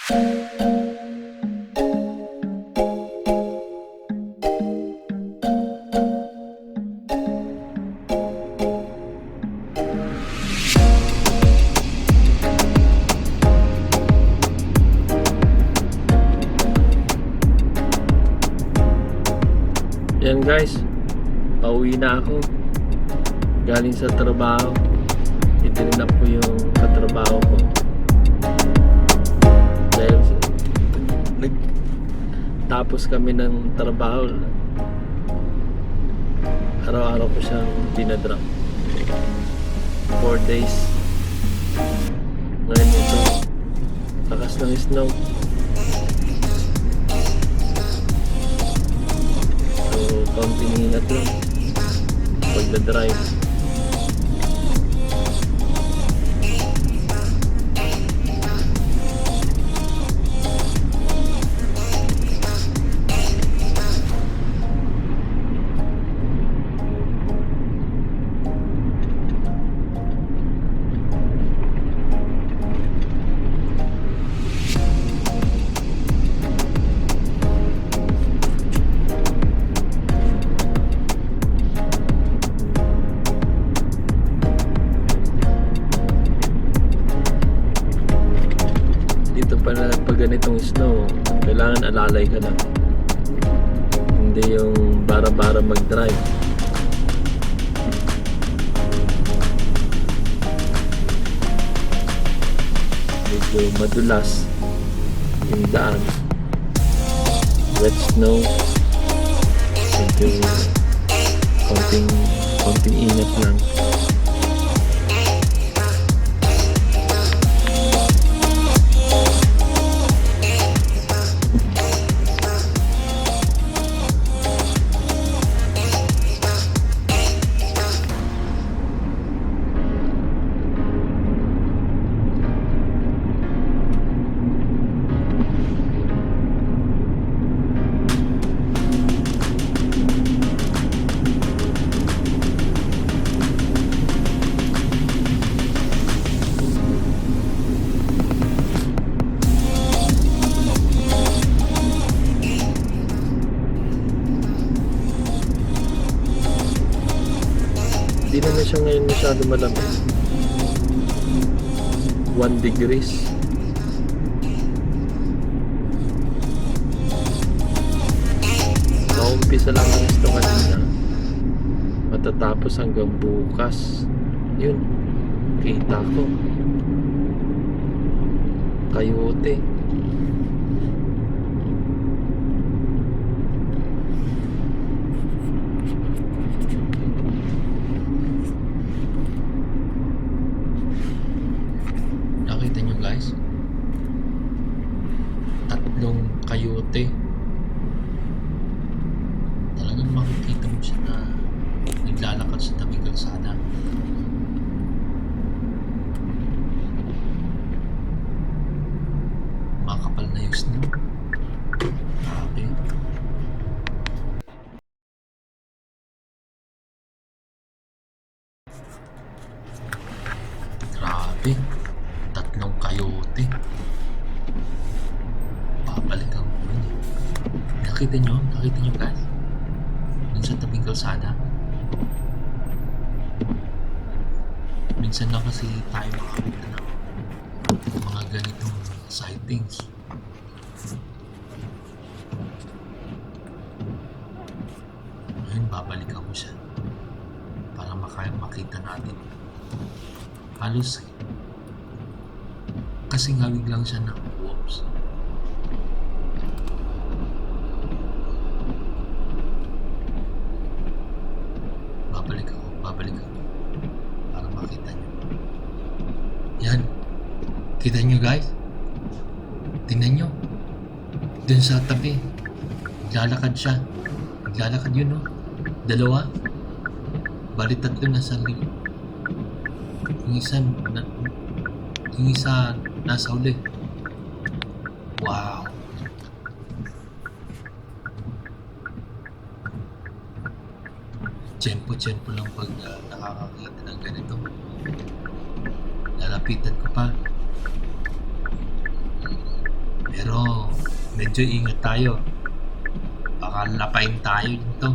Yan guys, pauwi na ako galing sa trabaho. Itinanap ko yung katrabaho ko dahil nagtapos kami ng trabaho. Araw-araw ko siyang dinadrop 4 days. Ngayon ito, lakas ng snow. Konting ingat lang pagdadrive. Pag ganitong snow, kailangan alalay ka lang, hindi yung bara-bara mag-drive. Medyo madulas yung daan, wet snow, medyo konting ingat lang. Hindi naman siya ngayon masyado malamig. 1 degrees. Naumpisa lang ang ito kanina, matatapos hanggang bukas. Yun, kita ko Coyote. Nakita nyo guys, 3 coyote. Talagang makikita mo siya na naglalakad sa tabing kalsada. Makapal na yung snow. Grabe. Grabe. 3 coyote. Babalik ang ulan eh. Nakita nyo guys? Dun sa tabing kalsada. Minsan lang kasi tayo makakita ng mga ganitong sightings. Ngayon babalikan ko siya para makita natin. Halos kasi ngawig lang siya ng wolves. Babalik ako para makita nyo. Yan, kita nyo guys, tingnan nyo dun sa tabi, naglalakad yun, no? 2, bali 3 nasa likod. Yung isa nasa uli. Wow. Tiyempo lang pag nakakakita ng ganito. Lalapitan ko pa. Pero medyo ingat tayo. Baka lapain tayo dito.